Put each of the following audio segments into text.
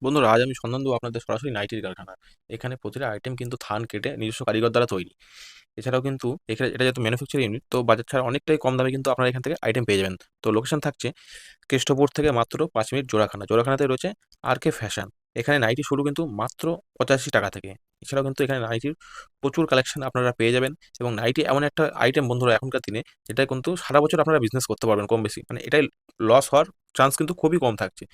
বন্ধুরা, আজ আমি সন্ধান দেবো আপনাদের সরাসরি নাইটির কারখানা। এখানে প্রতিটা আইটেম কিন্তু থান কেটে নিজস্ব কারিগর দ্বারা তৈরি। এছাড়াও কিন্তু এখানে এটা যেহেতু ম্যানুফ্যাকচারিং ইউনিট, তো বাজার ছাড়া অনেকটাই কম দামে কিন্তু আপনারা এখান থেকে আইটেম পেয়ে যাবেন। তো লোকেশন থাকছে কেষ্টপুর থেকে মাত্র 5 মিনিট জোড়াখানা। জোড়াখানাতে রয়েছে আর কে ফ্যাশন। এখানে নাইটি শুরু কিন্তু মাত্র 85 টাকা থেকে। এছাড়াও কিন্তু এখানে নাইটির প্রচুর কালেকশন আপনারা পেয়ে যাবেন। এবং নাইটি এমন একটা আইটেম বন্ধুরা এখনকার দিনে, যেটা কিন্তু সারা বছর আপনারা বিজনেস করতে পারবেন কম বেশি, মানে এটাই লস হওয়ার চান্স কিন্তু খুবই কম থাকছে।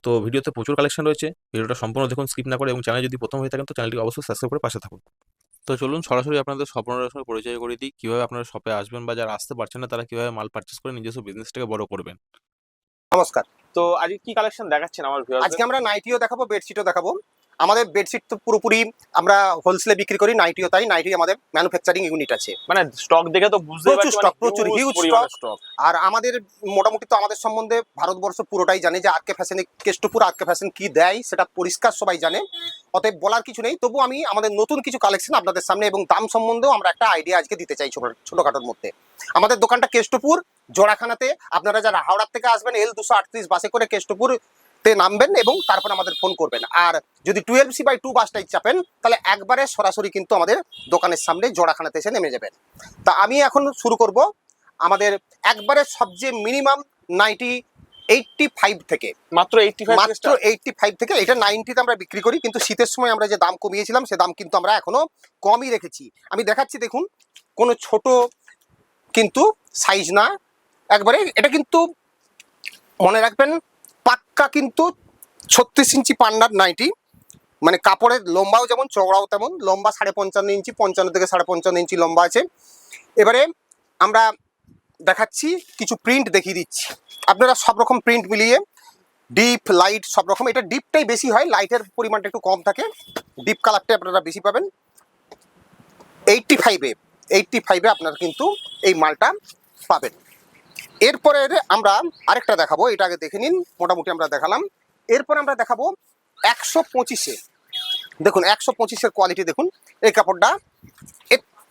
তো ভিডিওতে প্রচুর কালেকশন রয়েছে, ভিডিওটা সম্পূর্ণ দেখুন, স্কিপ না করে। এবং চ্যানেল যদি প্রথম হয়ে থাকেন তো চ্যানেলটি অবশ্যই সাবস্ক্রাইব করে পাশে থাকুন। তো চলুন সরাসরি আপনাদের স্বপ্নটার সঙ্গে পরিচয় করে দিই, কিভাবে আপনারা শপে আসবেন বা যারা আসতে পারছেন না তারা কিভাবে মাল পারচেস করে নিজস্ব বিজনেসটাকে বড় করবেন। নমস্কার। তো আজকে কি কালেকশন দেখাচ্ছেন আমার ভিউয়ারদের? আজকে আমরা নাইটিও দেখাবো, বেডশিটও দেখাবো। আমাদের বেডশিট তো পুরোপুরি আমরা হোলসেলে বিক্রি করি, নাইটিও তাই। নাইটি আমাদের ম্যানুফ্যাকচারিং ইউনিট আছে, মানে স্টক দেখে তো বুঝতেই প্রচুর পারছি, মানে স্টক, প্রচুর হিউজ পরিমাণে স্টক। স্টক। আর আমাদের মোটামুটি তো আমাদের সম্বন্ধে ভারতবর্ষ পুরোটাই জানে যে আরকে ফ্যাশনে, কেষ্টপুর আরকে ফ্যাশন কি দেয় সেটা পরিষ্কার সবাই জানে। অতএব বলার কিছু নেই। তবু আমি আমাদের নতুন কিছু কালেকশন আপনাদের সামনে এবং দাম সম্বন্ধেও আমরা একটা আইডিয়া আজকে দিতে চাই ছোটখাটোর মধ্যে। আমাদের দোকানটা কেষ্টপুর জোড়াখানাতে। আপনারা যারা হাওড়ার থেকে আসবেন L238 বাসে করে কেষ্টপুর তে নামবেন এবং তারপর আমাদের ফোন করবেন। আর যদি 12C/2 বাসটাই চাপেন তাহলে একবারে সরাসরি কিন্তু আমাদের দোকানের সামনে জোড়াখানাতে এসে নেমে যাবেন। তা আমি এখন শুরু করব আমাদের একবারে সবচেয়ে মিনিমাম 85 থেকে। মাত্র 85 থেকে মাত্র স্টার্ট। 85 থেকে। এটা 90তে আমরা বিক্রি করি, কিন্তু শীতের সময় আমরা যে দাম কমিয়েছিলাম সে দাম কিন্তু আমরা এখনো কমই রেখেছি। আমি দেখাচ্ছি, দেখুন, কোনো ছোট কিন্তু সাইজ না, একবারে এটা কিন্তু মনে রাখবেন পাক্কা কিন্তু 36 ইঞ্চি পান্নার নাইটি। মানে কাপড়ের লম্বাও যেমন চওড়াও তেমন। লম্বা 55.5 ইঞ্চি, 55 থেকে 55.5 ইঞ্চি লম্বা আছে। এবারে আমরা দেখাচ্ছি কিছু প্রিন্ট দেখিয়ে দিচ্ছি। আপনারা সব রকম প্রিন্ট মিলিয়ে ডিপ লাইট সব রকম, এটা ডিপটাই বেশি হয়, লাইটের পরিমাণটা একটু কম থাকে। ডিপ কালারটাই আপনারা বেশি পাবেন। 85-এ আপনারা কিন্তু এই মালটা পাবেন। এরপরে আমরা আরেকটা দেখাবো, এটা আগে দেখে নিন। মোটামুটি আমরা দেখালাম। এরপরে আমরা দেখাবো 125-এ। দেখুন 125-এর কোয়ালিটি দেখুন। এই কাপড়টা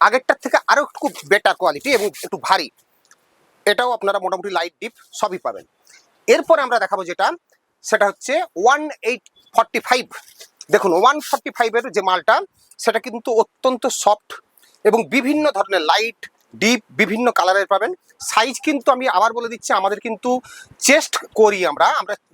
আগেরটার থেকে আরও একটু বেটার কোয়ালিটি এবং একটু ভারী। এটাও আপনারা মোটামুটি লাইট ডিপ সবই পাবেন। এরপরে আমরা দেখাবো যেটা, সেটা হচ্ছে 1845। দেখুন 145-এর যে মালটা সেটা কিন্তু অত্যন্ত সফট এবং বিভিন্ন ধরনের লাইট ডিপ বিভিন্ন কালারের পাবেন। সাইজ কিন্তু আমি আবার বলে দিচ্ছি, আমাদের কিন্তু চেস্ট করি আমরা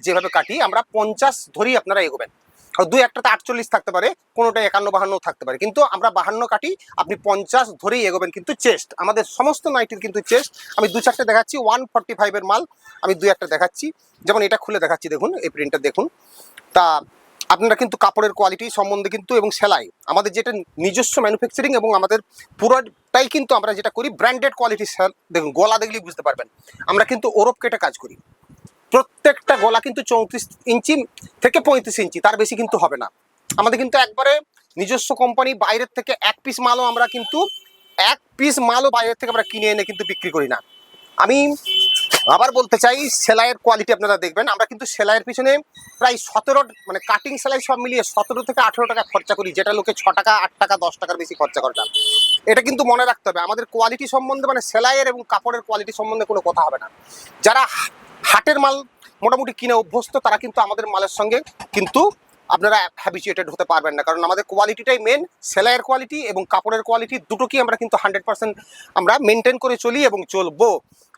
যেভাবে কাটি আমরা 50 ধরেই আপনারা এগোবেন। আর দুই একটাতে 48 থাকতে পারে, কোনোটা 51-52 থাকতে পারে, কিন্তু আমরা 52 কাটি, আপনি 50 ধরেই এগোবেন। কিন্তু চেস্ট আমাদের সমস্ত নাইটির কিন্তু চেস্ট। আমি দু চারটে দেখাচ্ছি 145-এর মাল, আমি দুই একটা দেখাচ্ছি। যেমন এটা খুলে দেখাচ্ছি, দেখুন এই প্রিন্টটা দেখুন। তা আপনারা কিন্তু কাপড়ের কোয়ালিটি সম্বন্ধে কিন্তু এবং সেলাই আমাদের যেটা নিজস্ব ম্যানুফ্যাকচারিং এবং আমাদের পুরোটাই কিন্তু আমরা যেটা করি ব্র্যান্ডেড কোয়ালিটি। দেখুন গলা দেখলেই বুঝতে পারবেন, আমরা কিন্তু ওরপ কেটে কাজ করি। প্রত্যেকটা গলা কিন্তু 34 ইঞ্চি থেকে 35 ইঞ্চি, তার বেশি কিন্তু হবে না। আমাদের কিন্তু একবারে নিজস্ব কোম্পানি, বাইরের থেকে এক পিস মালও বাইরের থেকে আমরা কিনে এনে কিন্তু বিক্রি করি না। আমি আবার বলতে চাই, সেলাইয়ের কোয়ালিটি আপনারা দেখবেন। আমরা কিন্তু সেলাইয়ের পিছনে প্রায় 17, মানে কাটিং সেলাই সব মিলিয়ে 17 থেকে 18 টাকা খরচা করি, যেটা লোকে 6 টাকা 8 টাকা 10 টাকার বেশি খরচা করে না। এটা কিন্তু মনে রাখতে হবে। আমাদের কোয়ালিটি সম্বন্ধে, মানে সেলাইয়ের এবং কাপড়ের কোয়ালিটি সম্বন্ধে কোনো কথা হবে না। যারা হাটের মাল মোটামুটি কিনে অভ্যস্ত তারা কিন্তু আমাদের মালের সঙ্গে কিন্তু আপনারা হ্যাবিচুয়েটেড হতে পারবেন না, কারণ আমাদের কোয়ালিটিটাই মেন। সেলাইয়ের কোয়ালিটি এবং কাপড়ের কোয়ালিটি দুটোকেই আমরা কিন্তু 100% আমরা মেনটেন করে চলি এবং চলবো।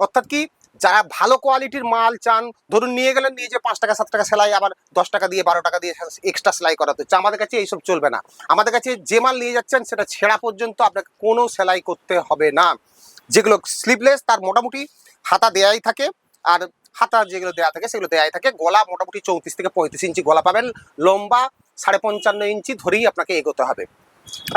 অর্থাৎ কি, যারা ভালো কোয়ালিটির মাল চান, ধরুন নিয়ে গেলেন, নিয়ে যে 5 টাকা 7 টাকা সেলাই, আবার 10 টাকা দিয়ে 12 টাকা দিয়ে এক্সট্রা সেলাই করাতে হচ্ছে, আমাদের কাছে এইসব চলবে না। আমাদের কাছে যে মাল নিয়ে যাচ্ছেন সেটা ছেঁড়া পর্যন্ত আপনাকে কোনো সেলাই করতে হবে না। যেগুলো স্লিভলেস তার মোটামুটি হাতা দেয়াই থাকে, আর হাতা যেগুলো দেওয়া থাকে সেগুলো দেয়াই থাকে। গলা মোটামুটি 34 থেকে 35 ইঞ্চি গলা পাবেন। লম্বা 55.5 ইঞ্চি ধরেই আপনাকে এগোতে হবে।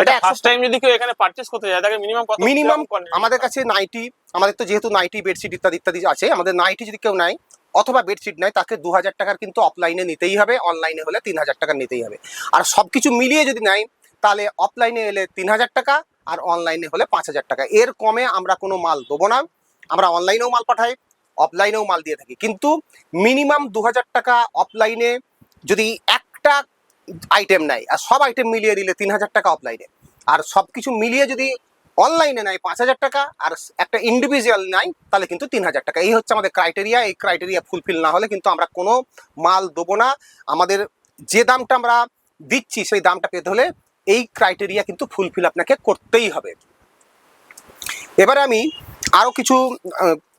এটা ফার্স্ট টাইম যদি কেউ এখানে পারচেজ করতে যায় তাকে মিনিমাম কত? মিনিমাম আমাদের কাছে নাইটি, আমাদের তো যেহেতু নাইটি বেডশিট ইত্যাদি ইত্যাদি আছে, আমাদের নাইটি যদি কেউ নেয় অথবা বেডশিট নেয় তাকে 2000 টাকার কিন্তু অফলাইনে নিতেই হবে, অনলাইনে হলে 3000 টাকা নিতেই হবে। আর সব কিছু মিলিয়ে যদি নেয় তাহলে অফলাইনে এলে 3000 টাকা আর অনলাইনে হলে 5000 টাকা। এর কমে আমরা কোনো মাল দেবো না। আমরা অনলাইনেও মাল পাঠাই, অফলাইনেও মাল দিয়ে থাকি, কিন্তু মিনিমাম 2000 টাকা অফলাইনে যদি একটা আইটেম নেয়, আর সব আইটেম মিলিয়ে দিলে 3000 টাকা অফলাইনে। আর সব কিছু মিলিয়ে যদি অনলাইনে নেয় 5000 টাকা, আর একটা ইন্ডিভিজুয়াল নেয় তাহলে কিন্তু 3000 টাকা। এই হচ্ছে আমাদের ক্রাইটেরিয়া। এই ক্রাইটেরিয়া ফুলফিল না হলে কিন্তু আমরা কোনো মাল দেবো না। আমাদের যে দামটা আমরা দিচ্ছি সেই দামটা পেতে হলে এই ক্রাইটেরিয়া কিন্তু ফুলফিল আপনাকে করতেই হবে। এবারে আমি আরো কিছু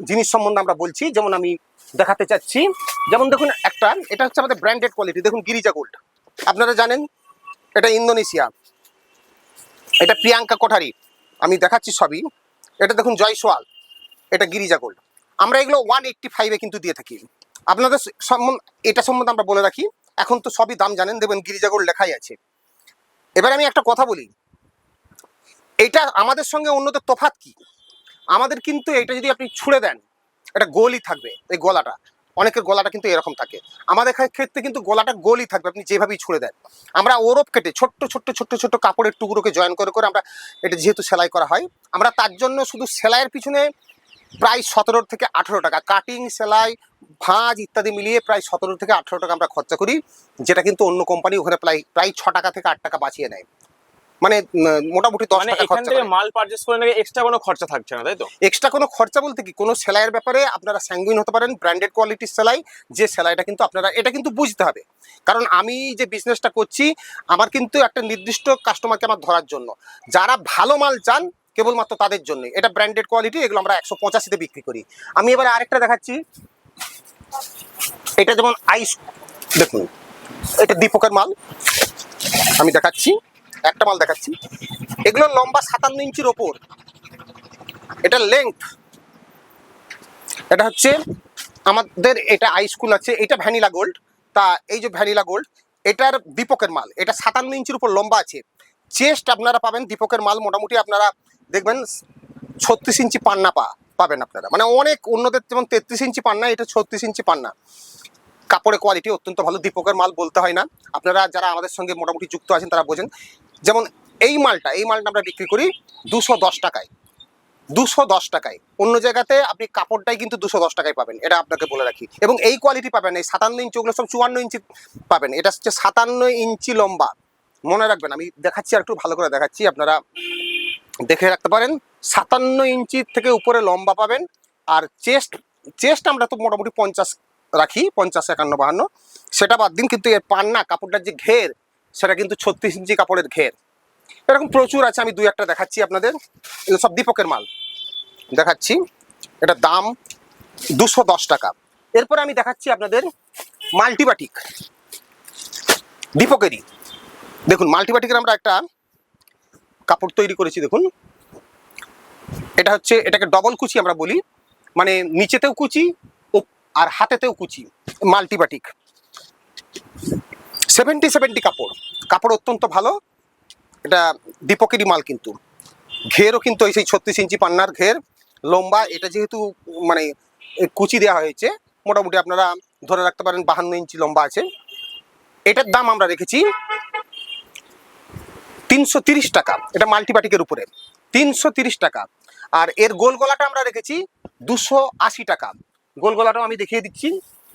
জিনিস সম্বন্ধে আমরা বলছি, যেমন আমি দেখাতে চাচ্ছি, যেমন দেখুন এটা হচ্ছে আমাদের ব্র্যান্ডেড কোয়ালিটি। দেখুন গিরিজা গোল্ড, আপনারা জানেন এটা ইন্দোনেশিয়া, এটা প্রিয়াঙ্কা কোঠারি, আমি দেখাচ্ছি সবই। এটা দেখুন জয়সওয়াল, এটা গিরিজা গোল্ড। আমরা এগুলো 185-এ কিন্তু দিয়ে থাকি। আপনাদের এটা সম্বন্ধে আমরা বলে রাখি, এখন তো সবই দাম জানেন, দেখবেন গিরিজা গোল্ড লেখাই আছে। এবার আমি একটা কথা বলি, এটা আমাদের সঙ্গে অন্যদের তফাৎ কি? আমাদের কিন্তু এটা যদি আপনি ছুঁড়ে দেন, এটা গোলই থাকবে। এই গলাটা, অনেকের গলাটা কিন্তু এরকম থাকে, আমাদের ক্ষেত্রে কিন্তু গলাটা গোলই থাকবে, আপনি যেভাবেই ছুঁড়ে দেন। আমরা ওরপ কেটে ছোট্ট ছোট্ট ছোট্ট ছোট্ট কাপড়ের টুকরোকে জয়েন করে করে আমরা এটা যেহেতু সেলাই করা হয়, আমরা তার জন্য শুধু সেলাইয়ের পিছনে প্রায় 17 থেকে 18 টাকা, কাটিং, সেলাই, ভাঁজ ইত্যাদি মিলিয়ে প্রায় 17 থেকে 18 টাকা আমরা খরচা করি, যেটা কিন্তু অন্য কোম্পানি ওখানে প্রায় 6 টাকা থেকে 8 টাকা বাঁচিয়ে নেয়। মানে মোটামুটি 10 মানে টাকা এখান খরচা থেকে করে। মাল পারচেস করে নাকি এক্সট্রা কোনো খরচা থাকছে না, তাই তো? এক্সট্রা কোনো খরচা বলতে কি, কোনো সেলাইয়ের ব্যাপারে আপনারা স্যাঙ্গুইন হতে পারেন। ব্র্যান্ডেড কোয়ালিটির সেলাই, যে সেলাইটা কিন্তু আপনারা এটা কিন্তু বুঝতে হবে, কারণ আমি যে বিজনেসটা করছি আমার কিন্তু একটা নির্দিষ্ট কাস্টমারকে আমার ধরার জন্য, যারা ভালো মাল চান কেবলমাত্র তাদের জন্য। এটা ব্র্যান্ডেড কোয়ালিটি, এগুলো আমরা 185-তে বিক্রি করি। আমি এবার আরেকটা দেখাচ্ছি, এটা যেমন আইস, দেখুন এটা দীপকের মাল, আমি দেখাচ্ছি একটা মাল দেখাচ্ছি। এগুলো লম্বা 57 ইঞ্চির ওপর, এটা লেংথ, এটা হচ্ছে আমাদের এটা আই স্কুল আছে, এটা ভ্যানিলা গোল্ড। তা এই যে ভ্যানিলা গোল্ড, এটার দীপকের মাল, এটা 57 ইঞ্চির উপর লম্বা আছে। চেস্ট আপনারা পাবেন দীপকের মাল মোটামুটি আপনারা দেখবেন 36 ইঞ্চি পান্না পাবেন আপনারা, মানে অনেক অন্যদের যেমন 33 ইঞ্চি পান্না, এটা 36 ইঞ্চি পান্না। কাপড়ের কোয়ালিটি অত্যন্ত ভালো, দীপকের মাল বলতে হয় না, আপনারা যারা আমাদের সঙ্গে মোটামুটি যুক্ত আছেন তারা বোঝেন। যেমন এই মালটা আমরা বিক্রি করি 210 টাকায়, 210 টাকায়। অন্য জায়গাতে আপনি কাপড়টাই কিন্তু 210 টাকায় পাবেন, এটা আপনাকে বলে রাখি। এবং এই কোয়ালিটি পাবেন, এই 57 ইঞ্চি, ওগুলো সব 54 ইঞ্চি পাবেন। এটা হচ্ছে 57 ইঞ্চি লম্বা, মনে রাখবেন। আমি দেখাচ্ছি আর একটু ভালো করে দেখাচ্ছি, আপনারা দেখে রাখতে পারেন। 57 ইঞ্চি থেকে উপরে লম্বা পাবেন। আর চেস্ট আমরা তো মোটামুটি 50 রাখি, 50, 51, 52, সেটা বাদ দিন। কিন্তু এর পান্না কাপড়টার যে ঘের, সেটা কিন্তু 36 ইঞ্চি কাপড়ের ঘের। এরকম প্রচুর আছে, আমি 2-1টা দেখাচ্ছি আপনাদের। এগুলো সব দীপকের মাল দেখাচ্ছি, এটা দাম 210 টাকা। এরপরে আমি দেখাচ্ছি আপনাদের মাল্টিবাটিক, দীপকেরই। দেখুন মাল্টিবাটিকের আমরা একটা কাপড় তৈরি করেছি, দেখুন এটা হচ্ছে, এটাকে ডবল কুচি আমরা বলি, মানে নিচেতেও কুচি আর হাতেতেও কুচি। মাল্টিবাটিক 70 কাপড় অত্যন্ত ভালো। এটা দীপকেরই মাল, কিন্তু ঘেরও কিন্তু ওই সেই 36 ইঞ্চি পান্নার ঘের, লম্বা। এটা যেহেতু মানে কুচি দেওয়া হয়েছে, মোটামুটি আপনারা ধরে রাখতে পারেন 52 ইঞ্চি লম্বা আছে। এটার দাম আমরা রেখেছি 330 টাকা, এটা মাল্টিবাটিকের উপরে 330 টাকা। আর এর গোল গলাটা আমরা রেখেছি 280 টাকা। গোল গলাটাও আমি দেখিয়ে দিচ্ছি,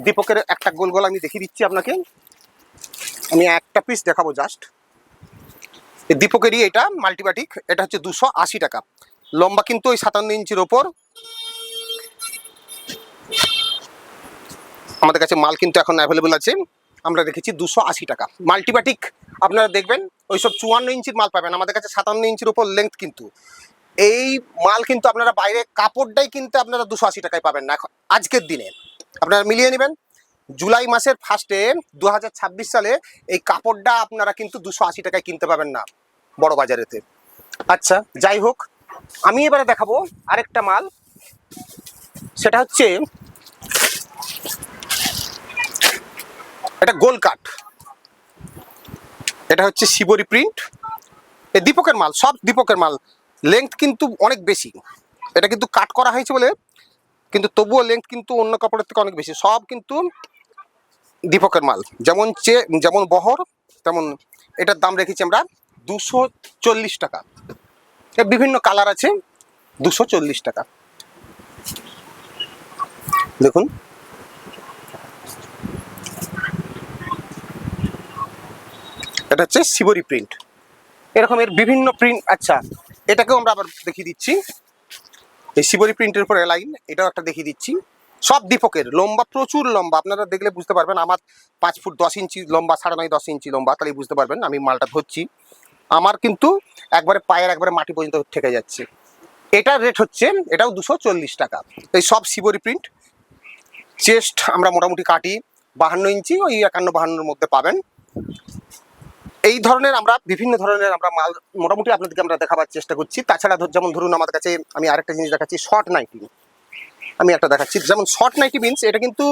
দীপকের একটা গোল গলা আমি দেখিয়ে দিচ্ছি আপনাকে। আমি একটা পিস দেখাবো জাস্ট, দীপকেরই এটা মাল্টিবাটিক, এটা হচ্ছে 280 টাকা। লম্বা কিন্তু ওই 57 ইঞ্চির ওপর। আমাদের কাছে মাল কিন্তু এখন অ্যাভেলেবল আছে, আমরা রেখেছি 280 টাকা। মাল্টিবাটিক আপনারা দেখবেন ওইসব 54 ইঞ্চির মাল পাবেন, আমাদের কাছে 57 ইঞ্চির ওপর লেন্থ। কিন্তু এই মাল কিন্তু আপনারা বাইরে কাপড়টাই কিনতে আপনারা 280 টাকায় পাবেন না আজকের দিনে। আপনারা মিলিয়ে নেবেন, জুলাই মাসের ফার্স্টে 2026 সালে এই কাপড়টা আপনারা কিন্তু 280 টাকায় কিনতে পাবেন না বড় বাজারেতে। আচ্ছা যাই হোক, আমি এবারে দেখাবো আরেকটা মাল, সেটা হচ্ছে এটা গোল কাট, এটা হচ্ছে শিবরি প্রিন্ট, এই দীপকের মাল, সব দীপকের মাল। লেংথ কিন্তু অনেক বেশি, এটা কিন্তু কাট করা হয়েছে বলে, কিন্তু তবুও লেংথ কিন্তু অন্য কাপড়ের থেকে অনেক বেশি। সব কিন্তু দীপকের মাল, যেমন বহর তেমন। এটার দাম রেখেছি আমরা 240 টাকা। এর বিভিন্ন কালার আছে, 240 টাকা। দেখুন এটা হচ্ছে শিবরি প্রিন্ট, এরকমের বিভিন্ন প্রিন্ট। আচ্ছা এটাকেও আমরা আবার দেখিয়ে দিচ্ছি, এই শিবরি প্রিন্টের উপর লাইন, এটাও একটা দেখিয়ে দিচ্ছি। সব দীপকের, লম্বা প্রচুর লম্বা, আপনারা দেখলে বুঝতে পারবেন। আমার 5 ফুট 10 ইঞ্চি লম্বা, 9.5 10 ইঞ্চি লম্বা, তাহলে বুঝতে পারবেন আমি মালটা ধরছি। আমার কিন্তু একবারে পায়ের একবারে মাটি পর্যন্ত ঠেকে যাচ্ছে। এটার রেট হচ্ছে, এটাও 240 টাকা। এই সব শিবরি প্রিন্ট। চেস্ট আমরা মোটামুটি কাটি 52 ইঞ্চি, ওই 51-52-এর মধ্যে পাবেন। এই ধরনের আমরা বিভিন্ন ধরনের আমরা মাল মোটামুটি আপনাদেরকে আমরা দেখাবার চেষ্টা করছি। তাছাড়া যেমন ধরুন আমাদের কাছে আমি আরেকটা জিনিস দেখাচ্ছি, শর্ট নাইটি। আমি একটা দেখাচ্ছি, যেমন শর্ট নাইটি মিন্স এটা কিন্তু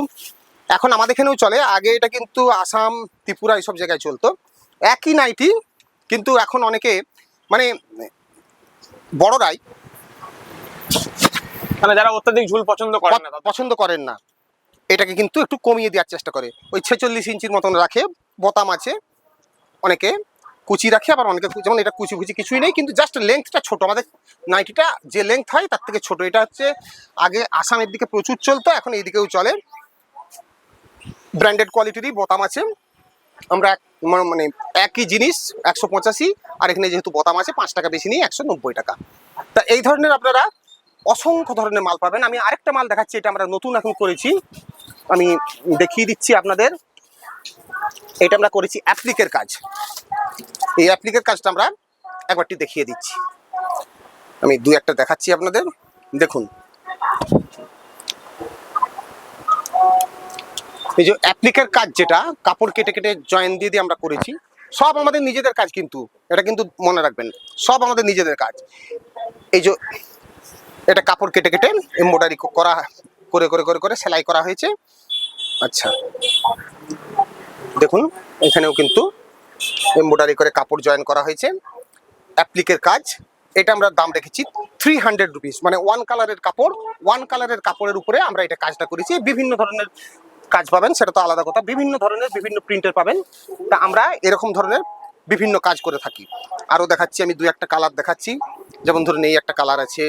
এখন আমাদের এখানেও চলে, আগে এটা কিন্তু আসাম, ত্রিপুরা এইসব জায়গায় চলতো। একই নাইটি, কিন্তু এখন অনেকে মানে বড়রাই মানে যারা অত্যাধিক ঝুল পছন্দ করেন না, পছন্দ করেন না, এটাকে কিন্তু একটু কমিয়ে দেওয়ার চেষ্টা করে। ওই 46 ইঞ্চির মতন রাখে, বোতাম আছে, অনেকে কুচি রাখে, আবার অনেকে যেমন এটা কুচি কুচি কিছুই নেই, কিন্তু জাস্ট লেন্থটা ছোট। আমাদের নাইটিটা যে লেন্থ হয় তার থেকে ছোট। এটা হচ্ছে আগে আসামের দিকে প্রচুর চলতো, এখন এই দিকেও চলে। ব্র্যান্ডেড কোয়ালিটিরই বোতাম আছে। আমরা মানে একই জিনিস 185, আর এখানে যেহেতু বোতাম আছে 5 টাকা বেশি নিয়ে 190 টাকা। তা এই ধরনের আপনারা অসংখ্য ধরনের মাল পাবেন। আমি আরেকটা মাল দেখাচ্ছি, এটা আমরা নতুন এখন করেছি, আমি দেখিয়ে দিচ্ছি আপনাদের। এটা আমরা করেছি অ্যাপ্লিকের কাজ। এই অ্যাপ্লিকের কাজটা আমরা একবারটি দেখিয়ে দিচ্ছি। আমি 2-1টা দেখাচ্ছি আপনাদের, দেখুন। এই যে অ্যাপ্লিকের কাজ, যেটা কাপড় কেটে কেটে জয়েন দিয়ে দিয়ে আমরা করেছি, সব আমাদের নিজেদের কাজ, কিন্তু এটা কিন্তু মনে রাখবেন সব আমাদের নিজেদের কাজ। এই যে এটা কাপড় কেটে কেটে এমব্রয়ডারি করা, করে করে করে করে সেলাই করা হয়েছে। আচ্ছা দেখুন, এখানেও কিন্তু এমব্রয়ডারি করে কাপড় জয়েন করা হয়েছে, অ্যাপ্লিকের কাজ। এটা আমরা দাম রেখেছি 300 রুপিস, মানে 1 কালারের কাপড়, 1 কালারের কাপড়ের উপরে আমরা এটা কাজটা করেছি। বিভিন্ন ধরনের কাজ পাবেন, সেটা তো আলাদা কথা, বিভিন্ন ধরনের বিভিন্ন প্রিন্টের পাবেন। তা আমরা এরকম ধরনের বিভিন্ন কাজ করে থাকি। আরও দেখাচ্ছি, আমি 2-1টা কালার দেখাচ্ছি। যেমন ধরুন এই একটা কালার আছে,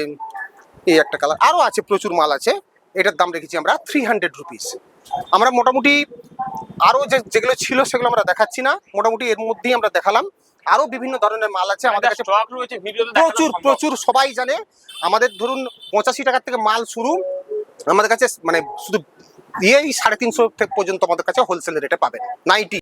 এই একটা কালার, আরও আছে, প্রচুর মাল আছে। এটার দাম রেখেছি আমরা 300 রুপিস। আমরা মোটামুটি আরও যেগুলো ছিল সেগুলো আমরা দেখাচ্ছি না, মোটামুটি এর মধ্যেই আমরা দেখালাম। আরও বিভিন্ন ধরনের মাল আছে আমাদের কাছে, স্টক রয়েছে, ভিডিওতে প্রচুর প্রচুর। সবাই জানে আমাদের ধরুন 85 টাকার থেকে মাল শুরু আমাদের কাছে, মানে শুধু দিয়েই 350 পর্যন্ত আমাদের কাছে হোলসেল রেটে পাবেন নাইটি।